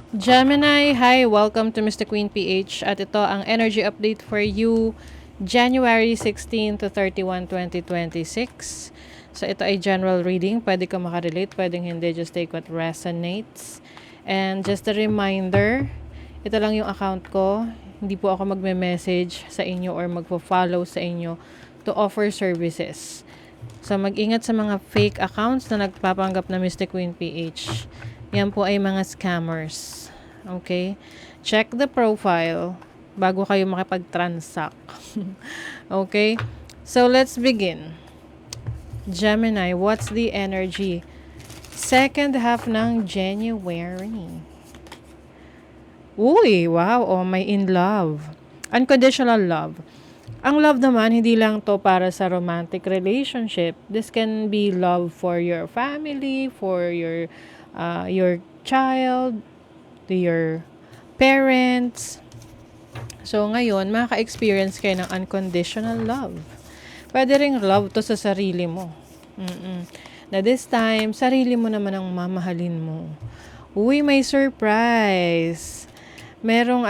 Gemini, hi! Welcome to Mr. Queen PH at ito ang energy update for you January 16 to 31, 2026. So ito ay general reading. Pwede ka makarelate, pwedeng hindi. Just take what resonates. And just a reminder, ito lang yung account ko. Hindi po ako magme-message sa inyo or magpo-follow sa inyo to offer services. So mag-ingat sa mga fake accounts na nagpapanggap na Mr. Queen PH. Yan po ay mga scammers. Okay? Check the profile bago kayo makipag-transact. Okay? So, let's begin. Gemini, what's the energy? Second half ng January. Uy, wow. Oh, may in love. Unconditional love. Ang love naman, hindi lang to para sa romantic relationship. This can be love for your family, for your child, to your parents. So, ngayon, makaka-experience kayo ng unconditional love. Pwede ring love to sa sarili mo. Na this time, sarili mo naman ang mamahalin mo. Uy, may surprise. Merong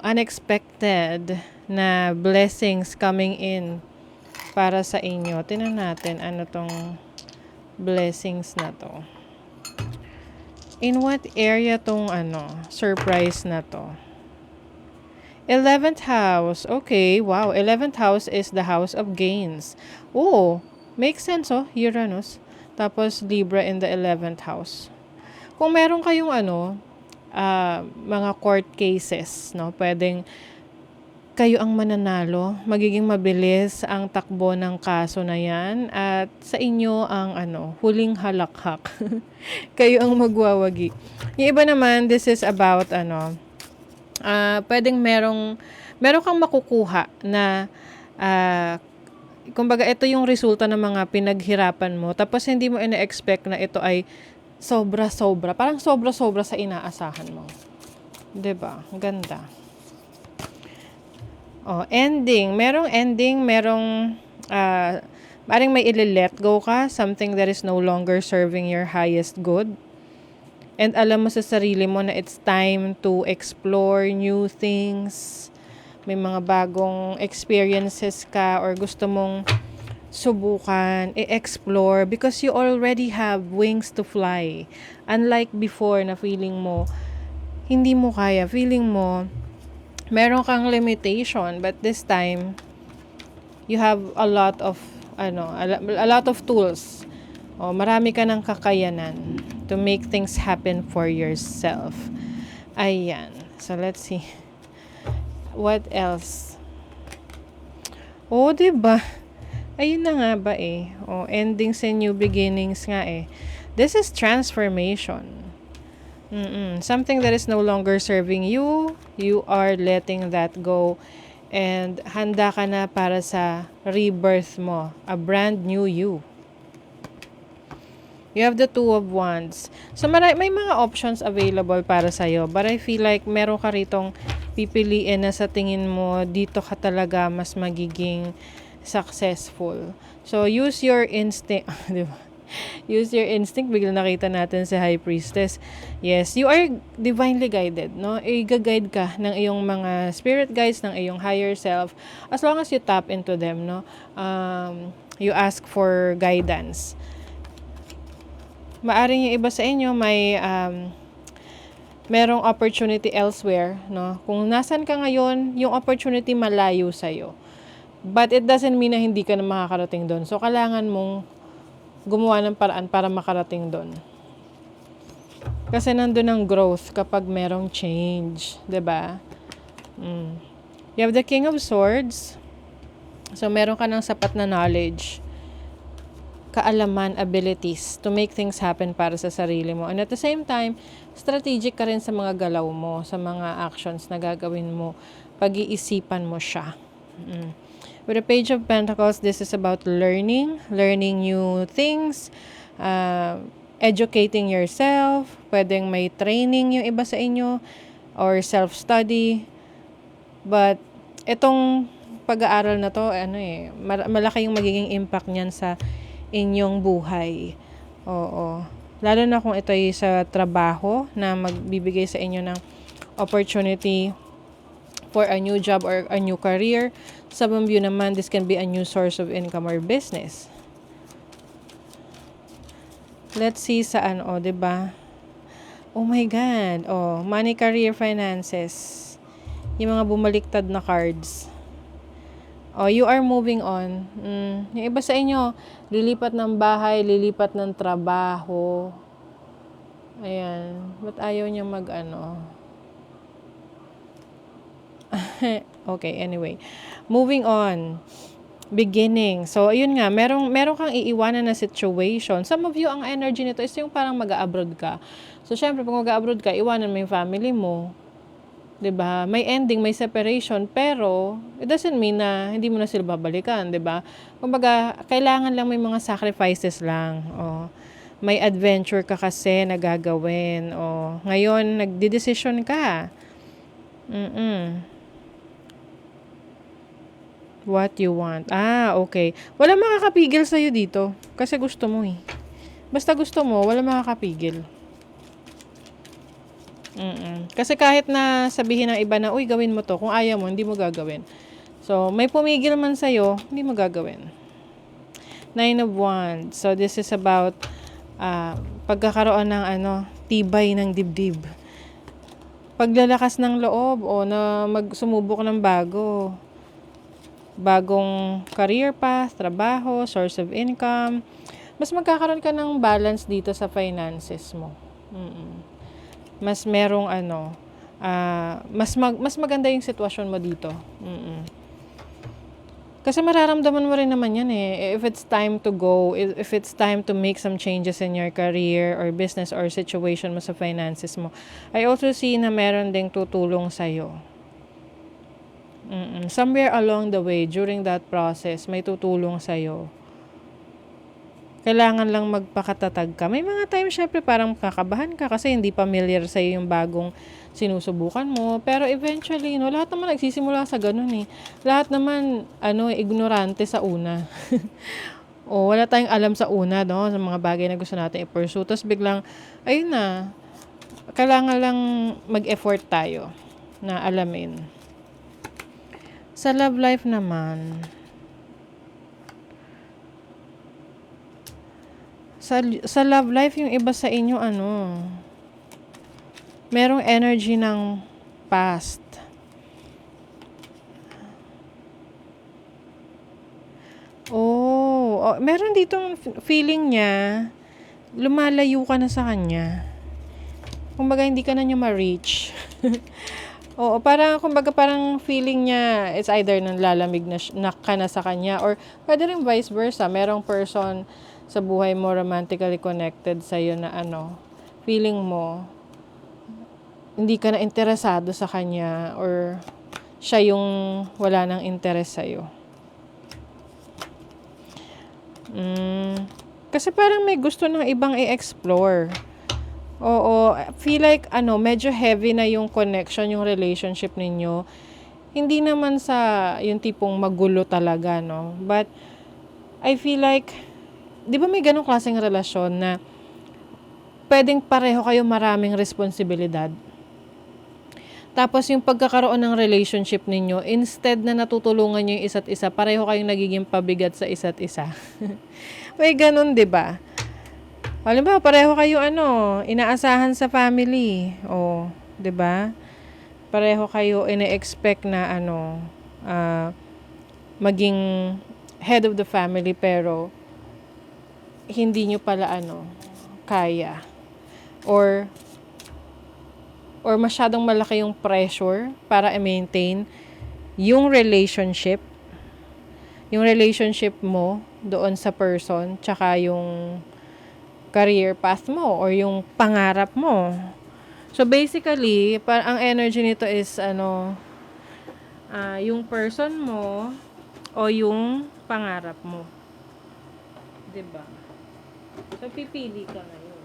unexpected na blessings coming in para sa inyo. Tingnan natin ano tong blessings na to. In what area tong surprise na to? 11th house. Okay, wow. 11th house is the house of gains. Oh, makes sense Uranus. Tapos Libra in the 11th house. Kung meron kayong mga court cases, no? Pwedeng kayo ang mananalo, magiging mabilis ang takbo ng kaso na yan at sa inyo ang huling halakhak. Kayo ang magwawagi. Yung iba naman, this is about pwedeng meron kang makukuha na kumbaga ito yung resulta ng mga pinaghirapan mo tapos hindi mo ina-expect na ito ay sobra-sobra. Parang sobra-sobra sa inaasahan mo. 'Di ba? Ganda. Ending. Merong ending, parang may i-let go ka, something that is no longer serving your highest good. And alam mo sa sarili mo na it's time to explore new things. May mga bagong experiences ka or gusto mong subukan, i-explore because you already have wings to fly. Unlike before na feeling mo, hindi mo kaya, feeling mo, meron kang limitation, but this time you have a lot of tools. Marami ka ng kakayanan to make things happen for yourself. Ayan. So let's see. What else? 'Di ba? Ayun na nga ba endings and new beginnings nga This is transformation. Something that is no longer serving you, you are letting that go and handa ka na para sa rebirth mo, a brand new you. You have the Two of Wands. So may mga options available para sa'yo, but I feel like meron ka ritong pipiliin na sa tingin mo dito ka talaga mas magiging successful. So use your instinct, di ba? Use your instinct. Bigla nakita natin si High Priestess. Yes, you are divinely guided, no? I-guide ka ng iyong mga spirit guides, ng iyong higher self, as long as you tap into them, no? You ask for guidance. Maaring yung iba sa inyo may merong opportunity elsewhere, no? Kung nasan ka ngayon, yung opportunity malayo sa'yo. But it doesn't mean na hindi ka na makakarating doon. So, kailangan mong gumawa ng paraan para makarating doon. Kasi nandun ang growth kapag merong change. 'Di ba? You have the King of Swords. So, meron ka ng sapat na knowledge, kaalaman, abilities to make things happen para sa sarili mo. And at the same time, strategic ka rin sa mga galaw mo, sa mga actions na gagawin mo. Pag-iisipan mo siya. With the Page of Pentacles, this is about learning new things, educating yourself, pwedeng may training yung iba sa inyo, or self-study. But, itong pag-aaral na to, malaki yung magiging impact niyan sa inyong buhay. Oo. Lalo na kung ito ay sa trabaho na magbibigay sa inyo ng opportunity for a new job or a new career. Sa Bamboo naman, this can be a new source of income or business. Let's see saan, oh, 'di ba? Oh my God. Oh, money, career, finances. Yung mga bumaliktad na cards. Oh, you are moving on. Yung iba sa inyo, lilipat ng bahay, lilipat ng trabaho. Ayan. Ba't ayaw niya mag-ano? Okay, anyway. Moving on. Beginning. So, ayun nga, merong kang iiwanan na situation. Some of you, ang energy nito is yung parang mag-a-abroad ka. So, syempre, pag mag-a-abroad ka, iwanan mo yung family mo. 'Di ba? May ending, may separation, pero it doesn't mean na hindi mo na sila babalikan, 'di ba? Kumbaga, kailangan lang may mga sacrifices lang. Oh. May adventure ka kasi na gagawin. Oh. Ngayon, nagdedesisyon ka. What you want. Ah, okay. Wala makakapigil sa'yo dito. Kasi gusto mo eh. Basta gusto mo, wala makakapigil. Kasi kahit na sabihin ng iba na, uy, gawin mo to. Kung ayaw mo, hindi mo gagawin. So, may pumigil man sa'yo, hindi mo gagawin. Nine of Wands. So, this is about pagkakaroon ng tibay ng dibdib. Paglalakas ng loob o na magsumubok ng bago. Bagong career path, trabaho, source of income. Mas magkakaroon ka ng balance dito sa finances mo. Mas merong mas maganda yung sitwasyon mo dito. Kasi mararamdaman mo rin naman yan eh. If it's time to go, if it's time to make some changes in your career or business or situation mo sa finances mo, I also see na meron ding tutulong sa'yo. Somewhere along the way, during that process, may tutulong sa'yo. Kailangan lang magpakatatag ka. May mga times, syempre, parang kakabahan ka kasi hindi familiar sa'yo yung bagong sinusubukan mo. Pero eventually, lahat naman nagsisimula sa ganun eh. Lahat naman, ignorante sa una. Wala tayong alam sa una, no? Sa mga bagay na gusto natin i-pursue. Tapos biglang, ayun na, kailangan lang mag-effort tayo na alamin. Sa love life naman, sa love life, yung iba sa inyo, merong energy ng past. Meron ditong feeling niya, lumalayo ka na sa kanya. Kumbaga, hindi ka na niya ma-reach. Parang feeling niya, it's either nanlalamig na ka na sa kanya or pwede rin vice versa. Merong person sa buhay mo romantically connected sa'yo na feeling mo, hindi ka na interesado sa kanya or siya yung wala nang interest sa'yo. Kasi parang may gusto ng ibang i-explore. Feel like medyo heavy na yung connection, yung relationship ninyo. Hindi naman sa yung tipong magulo talaga, no? But I feel like, di ba may ganong klaseng relasyon na pwedeng pareho kayo maraming responsibilidad. Tapos yung pagkakaroon ng relationship ninyo, instead na natutulungan nyo yung isa't isa, pareho kayong nagiging pabigat sa isa't isa. May ganon, di ba? Halimbawa, pareho kayo inaasahan sa family. 'di ba? Pareho kayo ine-expect na maging head of the family pero hindi nyo pala kaya. Or masyadong malaki yung pressure para i-maintain yung relationship mo doon sa person, tsaka yung career path mo or yung pangarap mo. So basically, ang energy nito is yung person mo o yung pangarap mo. 'Di ba? So pipili ka ngayon.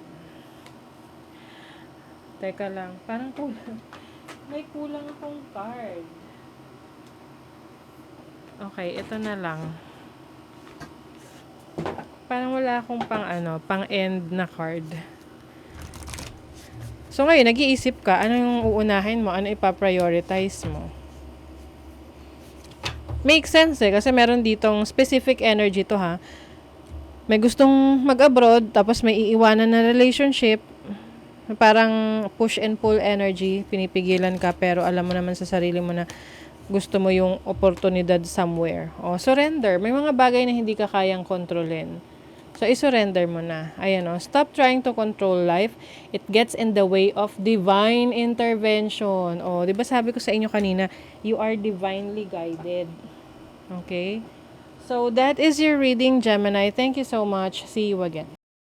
Teka lang, parang kulang. May kulang akong card. Okay, ito na lang. Parang wala akong pang end na card. So ngayon, nag-iisip ka, ano yung uunahin mo, ano ipaprioritize mo. Makes sense eh, kasi meron ditong specific energy to ha. May gustong mag-abroad, tapos may iiwanan na relationship, parang push and pull energy, pinipigilan ka, pero alam mo naman sa sarili mo na gusto mo yung oportunidad somewhere. O, surrender. May mga bagay na hindi ka kayang kontrolin. So, isurrender mo na. Ayan o. Stop trying to control life. It gets in the way of divine intervention. O, di ba sabi ko sa inyo kanina, you are divinely guided. Okay? So, that is your reading, Gemini. Thank you so much. See you again.